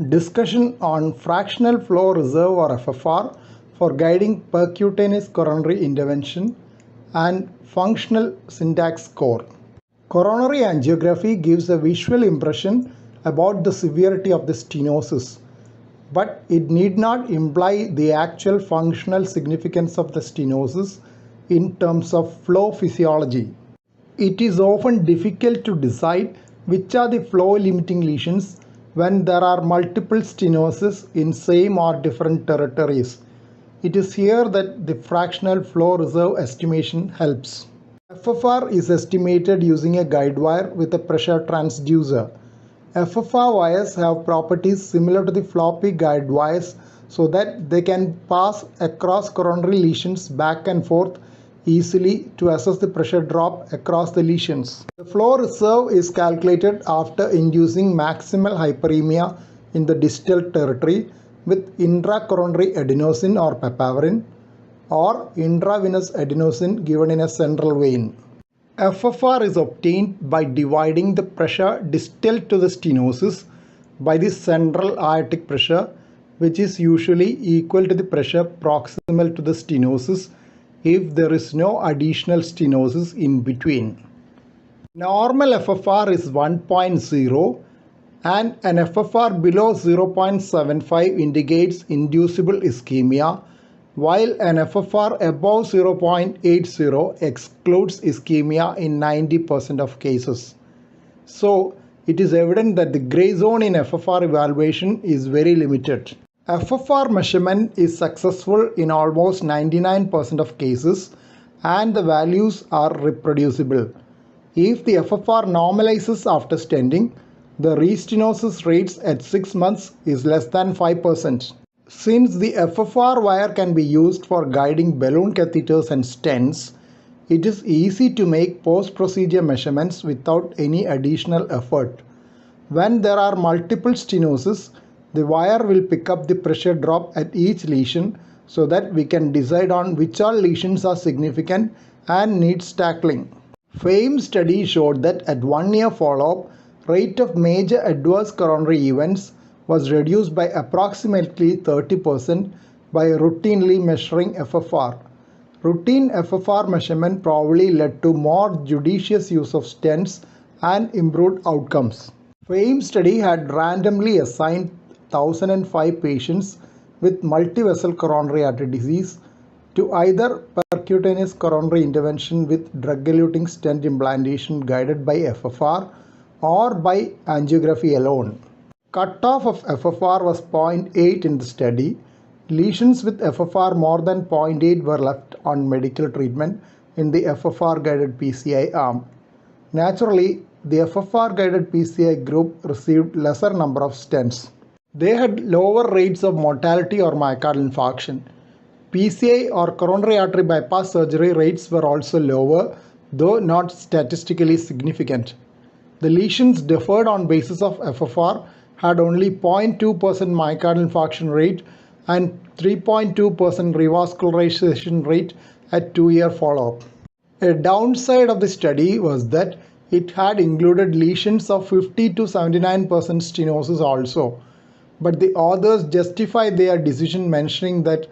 Discussion on fractional flow reserve or FFR for guiding percutaneous coronary intervention and functional syntax score. Coronary angiography gives a visual impression about the severity of the stenosis, but it need not imply the actual functional significance of the stenosis in terms of flow physiology. It is often difficult to decide which are the flow limiting lesions when there are multiple stenosis in same or different territories. It is here that the fractional flow reserve estimation helps. FFR is estimated using a guide wire with a pressure transducer. FFR wires have properties similar to the floppy guide wires so that they can pass across coronary lesions back and forth easily to assess the pressure drop across the lesions. The flow reserve is calculated after inducing maximal hyperemia in the distal territory with intracoronary adenosine or papaverine or intravenous adenosine given in a central vein. FFR is obtained by dividing the pressure distal to the stenosis by the central aortic pressure, which is usually equal to the pressure proximal to the stenosis if there is no additional stenosis in between. Normal FFR is 1.0 and an FFR below 0.75 indicates inducible ischemia, while an FFR above 0.80 excludes ischemia in 90% of cases. So, it is evident that the gray zone in FFR evaluation is very limited. FFR measurement is successful in almost 99% of cases and the values are reproducible. If the FFR normalizes after stenting, the restenosis rates at 6 months is less than 5%. Since the FFR wire can be used for guiding balloon catheters and stents, it is easy to make post-procedure measurements without any additional effort. When there are multiple stenosis, the wire will pick up the pressure drop at each lesion so that we can decide on which all lesions are significant and needs tackling. FAME study showed that at 1 year follow-up, rate of major adverse coronary events was reduced by approximately 30% by routinely measuring FFR. Routine FFR measurement probably led to more judicious use of stents and improved outcomes. FAME study had randomly assigned 1005 patients with multivessel coronary artery disease to either percutaneous coronary intervention with drug-eluting stent implantation guided by FFR or by angiography alone. Cutoff of FFR was 0.8 in the study. Lesions with FFR more than 0.8 were left on medical treatment in the FFR guided PCI arm. Naturally, the FFR guided PCI group received lesser number of stents. They had lower rates of mortality or myocardial infarction. PCI or coronary artery bypass surgery rates were also lower, though not statistically significant. The lesions deferred on basis of FFR had only 0.2% myocardial infarction rate and 3.2% revascularization rate at 2-year follow-up. A downside of the study was that it had included lesions of 50 to 79% stenosis also. But the authors justify their decision mentioning that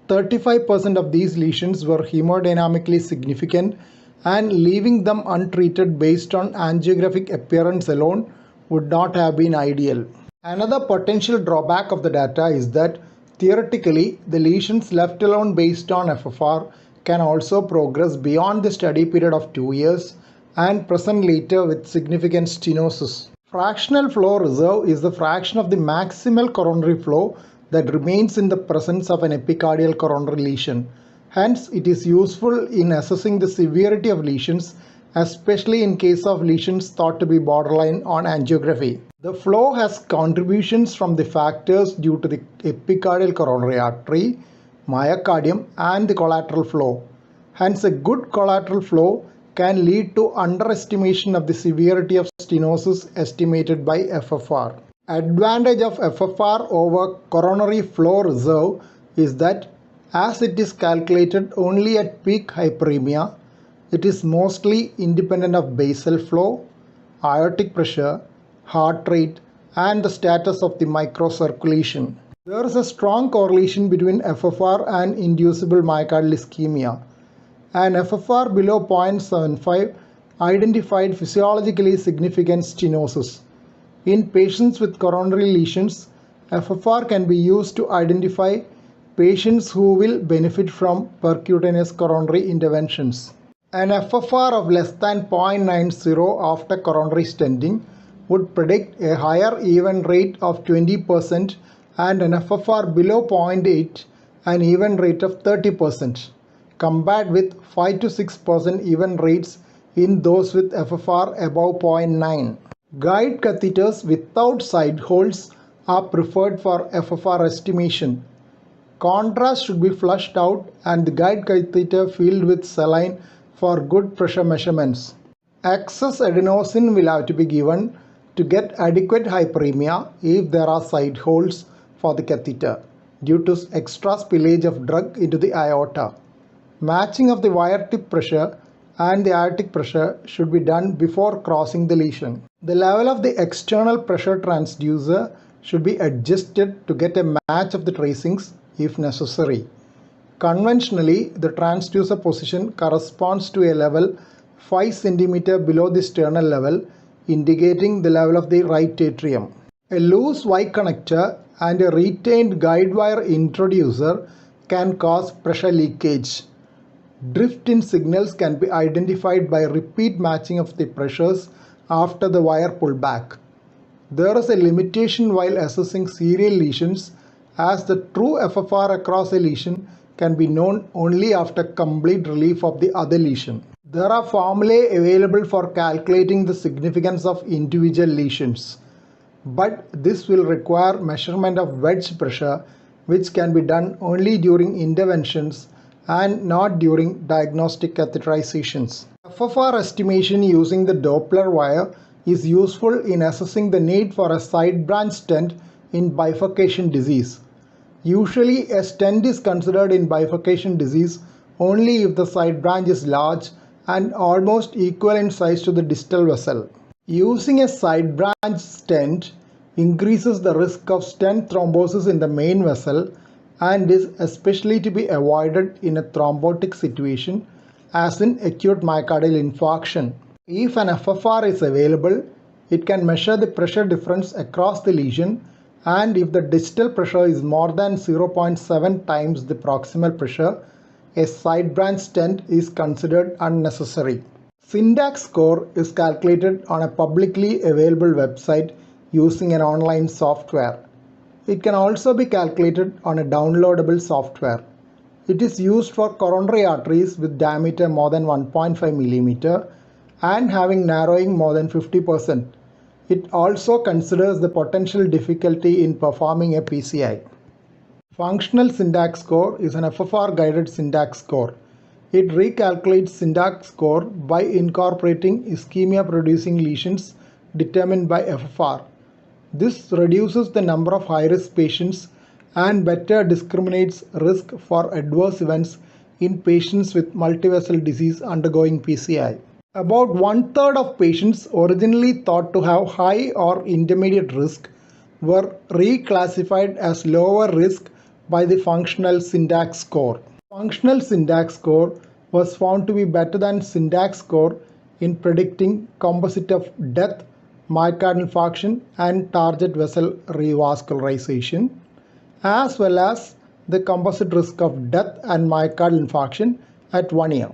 35% of these lesions were hemodynamically significant and leaving them untreated based on angiographic appearance alone would not have been ideal. Another potential drawback of the data is that theoretically the lesions left alone based on FFR can also progress beyond the study period of 2 years and present later with significant stenosis. Fractional flow reserve is the fraction of the maximal coronary flow that remains in the presence of an epicardial coronary lesion. Hence, it is useful in assessing the severity of lesions, especially in case of lesions thought to be borderline on angiography. The flow has contributions from the factors due to the epicardial coronary artery, myocardium and the collateral flow. Hence, a good collateral flow can lead to underestimation of the severity of stenosis estimated by FFR. Advantage of FFR over coronary flow reserve is that as it is calculated only at peak hyperemia, it is mostly independent of basal flow, aortic pressure, heart rate and the status of the microcirculation. There is a strong correlation between FFR and inducible myocardial ischemia. An FFR below 0.75 identified physiologically significant stenosis. In patients with coronary lesions, FFR can be used to identify patients who will benefit from percutaneous coronary interventions. An FFR of less than 0.90 after coronary stenting would predict a higher event rate of 20% and an FFR below 0.8 an event rate of 30%, compared with 5 to 6% event rates in those with FFR above 0.9. Guide catheters without side holes are preferred for FFR estimation. Contrast should be flushed out and the guide catheter filled with saline for good pressure measurements. Excess adenosine will have to be given to get adequate hyperemia if there are side holes for the catheter due to extra spillage of drug into the aorta. Matching of the wire tip pressure and the aortic pressure should be done before crossing the lesion. The level of the external pressure transducer should be adjusted to get a match of the tracings if necessary. Conventionally, the transducer position corresponds to a level 5 cm below the sternal level, indicating the level of the right atrium. A loose Y connector and a retained guide wire introducer can cause pressure leakage. Drift in signals can be identified by repeat matching of the pressures after the wire pullback. There is a limitation while assessing serial lesions, as the true FFR across a lesion can be known only after complete relief of the other lesion. There are formulae available for calculating the significance of individual lesions, but this will require measurement of wedge pressure, which can be done only during interventions and not during diagnostic catheterizations. FFR estimation using the Doppler wire is useful in assessing the need for a side branch stent in bifurcation disease. Usually, a stent is considered in bifurcation disease only if the side branch is large and almost equal in size to the distal vessel. Using a side branch stent increases the risk of stent thrombosis in the main vessel and is especially to be avoided in a thrombotic situation, as in acute myocardial infarction. If an FFR is available, it can measure the pressure difference across the lesion, and if the distal pressure is more than 0.7 times the proximal pressure, a side branch stent is considered unnecessary. Syntax score is calculated on a publicly available website using an online software. It can also be calculated on a downloadable software. It is used for coronary arteries with diameter more than 1.5 mm and having narrowing more than 50%. It also considers the potential difficulty in performing a PCI. Functional syntax score is an FFR guided syntax score. It recalculates syntax score by incorporating ischemia producing lesions determined by FFR. This reduces the number of high-risk patients and better discriminates risk for adverse events in patients with multivessel disease undergoing PCI. About 1/3 of patients originally thought to have high or intermediate risk were reclassified as lower risk by the functional syntax score. Functional syntax score was found to be better than syntax score in predicting composite of death, myocardial infarction and target vessel revascularization, as well as the composite risk of death and myocardial infarction at 1 year.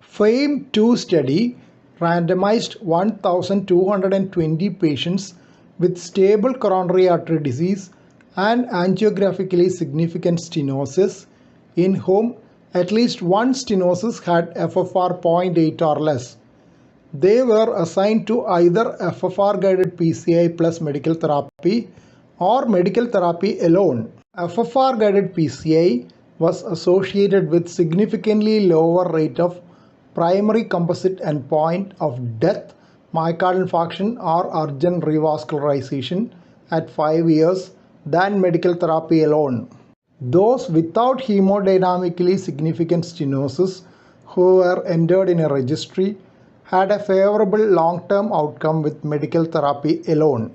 FAME2 study randomized 1,220 patients with stable coronary artery disease and angiographically significant stenosis, in whom at least one stenosis had FFR 0.8 or less. They were assigned to either FFR guided PCI plus medical therapy or medical therapy alone. FFR guided PCI was associated with significantly lower rate of primary composite endpoint of death, myocardial infarction or urgent revascularization at 5 years than medical therapy alone. Those without hemodynamically significant stenosis who were entered in a registry had a favorable long-term outcome with medical therapy alone.